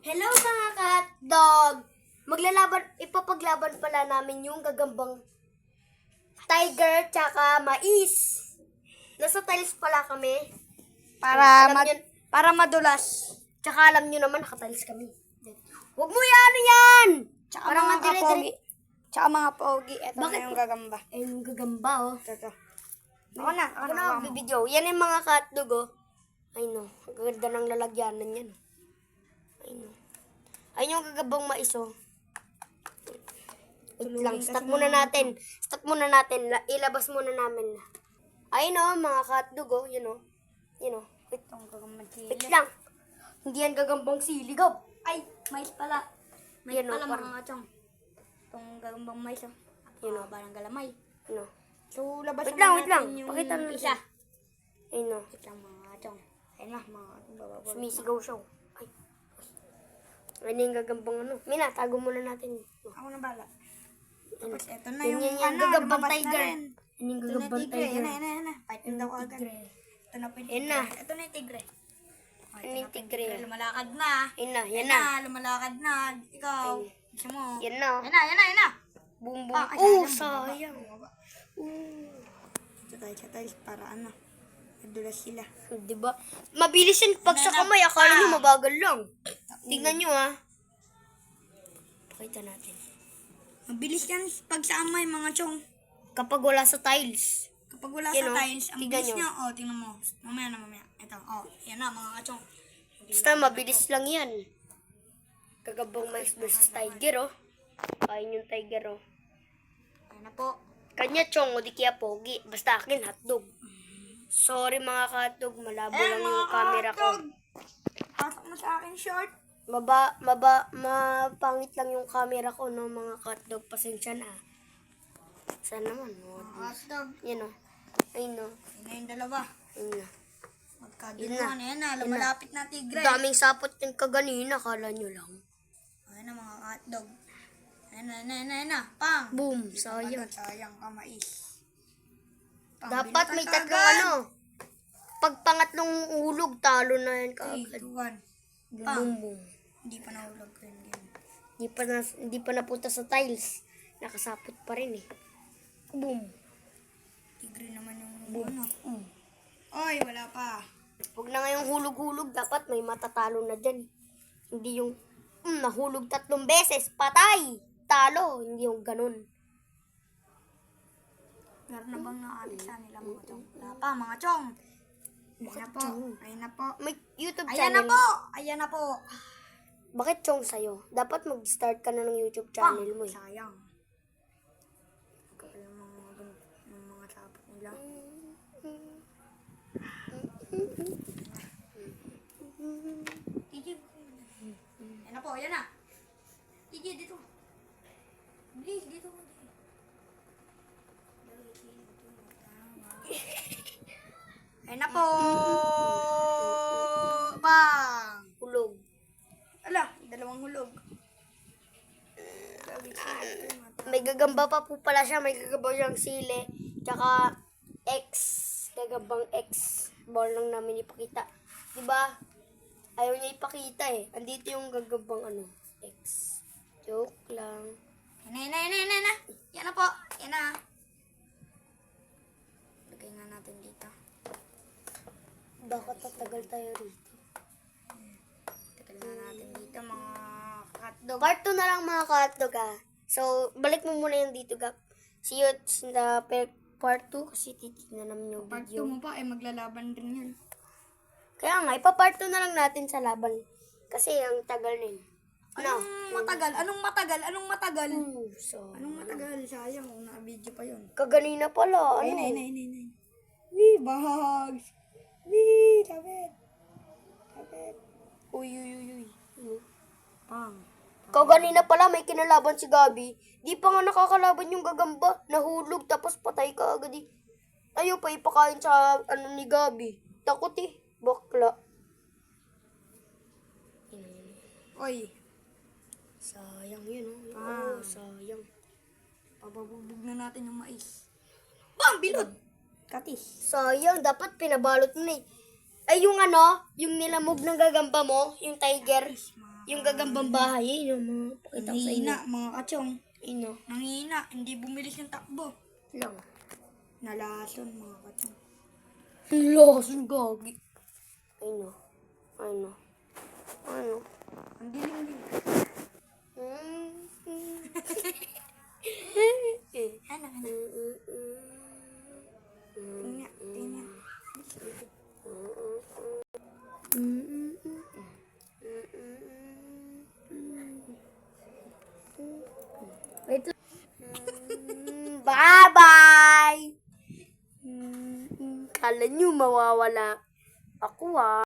Hello mga katdog! Ipapaglaban pala namin yung gagambang tiger tsaka mais. Nasa tiles pala kami. Para madulas. Tsaka alam nyo naman, nakatiles kami. Huwag mo yan! Tsaka Parang mga ang dire-dire. kapogi. Tsaka mga pogi. Ito Bakit? na yung gagamba. Eh, yung gagamba oh. Ito. Ako na. Ako na magbibideo. Yan yung mga katdog oh. Ay no, ang ganda ng lalagyanan yan. Ay no. Ay yung gagambang mais oh. Wait lang, stop muna natin. Ilabas muna namin. Ayun o, mga katdog o. Yun o. Wait, Itong gagambang wait sili. lang. Hindi yan gagambang siligaw. Ay, mais pala. Mais Yan o, pala parang. mga kachong. Itong gagambang mais. Oh. Yun o. Parang galamay. Ano? So, labas Wait naman lang. natin yung Pakita natin. isa. Ayun o. Wait lang mga kachong. Ayun na, mga kachong bababol. Sumisigaw siya o. Ay. Ano yung gagambang ano? Mina, tago muna natin. Ako na bala. Ano? Tapos ito na Yan, yung yan, yan, ano, gagambang lumabas na tiger. rin. Yan yung Ito na gagambang tigre. tiger. Yan na. Fight na daw agad. Ito na po yung Yan tigre. na. Ito na yung tigre. Oh, Yan yung tigre. Lumalakad na. Yan na. Lumalakad na. Ikaw. Gusto mo. Yan na. Yan na. Boom, boom. Ah, Oh, sayang. sayang. Ito tayo sa tiles para ano. Nadulas sila. Diba? Mabilis yan pag sa kamay. Akala nyo mabagal lang. Tingnan nyo ha. Pakita natin. Mabilis yan pag sa amay mga chong. Kapag wala sa tiles. Kapag wala Yan, sa oh. tiles, ang Tignan bilis nyo. niya. O, tingnan mo. Mamaya. Ito. O, yan na mga kachong. Basta mabilis lang yan. Kagabang mais versus tiger oh. Kain yung tiger oh. Ayan na po. Kanya chong o di kaya pogi. Basta akin hotdog. Sorry mga katdog. Malabo lang yung camera ko. Pasok mo sa akin short. Mapangit lang yung camera ko no mga katdog. Pasensya na. Saan naman? Hotdog. Yan oh. Ayun oh. Yan na yung dalawa. Ayun na. Magkaganoon. Yan na. Lumalapit na tigre. Daming sapot yung kaganina. Kala nyo lang. Ayan na mga hotdog. Ayan na. Pang. Boom. Sayang. Sayang ka mais. Pang, Dapat binutan may ka tatlong agad. ano. Pag pangatlong hulog, talo na yan 3, kaagad. 2, 1. Boom, Pang. boom, boom. Hindi pa nahulog ko yung game. Hindi pa napunta sa tiles. Nakasapot pa rin eh. Boom. Tigre naman yung Boom. ano. Mm. Oy, wala pa. Huwag na ngayong hulog-hulog. Dapat may matatalo na dyan. Hindi yung nahulog 3 beses. Patay! Talo. Hindi yung ganun. Meron na bang naaalisa nila mga chong? Wala pa mga chong. Ayan na po. May YouTube Ayan channel. na po. Bakit chong sa'yo? Dapat mag-start ka na ng YouTube channel mo eh. Sayang. Kaya mga sapot nila. Tiji. Ayan na. Tiji, dito. Please, dito. Ayan na po. Bang. Hulog. Ala, dalawang hulog. May gagamba pa po pala siya. May gagamba siyang sili. Tsaka X. Gagambang X. Bawal lang namin ipakita. Diba? Ayaw niya ipakita eh. Andito yung gagambang ano. X. Joke lang. Yan na. Yan na po. Yan na. Lagay nga natin dito. Bakit tatagal tayo rito? Tagal na natin dito mga hotdog. Part 2 na lang mga katdog ah. So, balik mo muna yung dito gap. See you sa part 2 kasi titignan namin yung Part 2 video. mo pa ay maglalaban din yun. Kaya nga, ipa-part 2 na lang natin sa laban. Kasi ang tagal na yun. Anong matagal? Anong matagal? So, Anong matagal? Sayang kung naka-video pa yun. kaganina pala. Ano? Ay. Wee, bahags. Wee, lapit. Uy. Pang. Kaganina pala may kinalaban si Gabi. Di pa nga nakakalaban yung gagamba. Nahulog tapos patay ka agad eh. Ayaw pa ipakain sa ano ni Gabi. Takot eh. Bakla. Oy. Sayang yun oh. Ah. Sayang. Pababubog na natin yung mais. Bang! Bilod! Katis. Sayang. Dapat pinabalot mo na eh. Ay yung ano, yung nilamog ng gagamba mo, yung tiger. Mga Yung gagambang bahay, yun yung mga pakita ko sa inyo. Nangihina, mga kachong. Ino. Nangihina, hindi bumilis yung takbo. Lang. Nalason, mga kachong. Lason gagi. Ino. Ano. Ano. Ang dilim-lim. Ano, ano? Tingnan, tingnan. Wait lang. Bye-bye! Kala nyo mawawala ako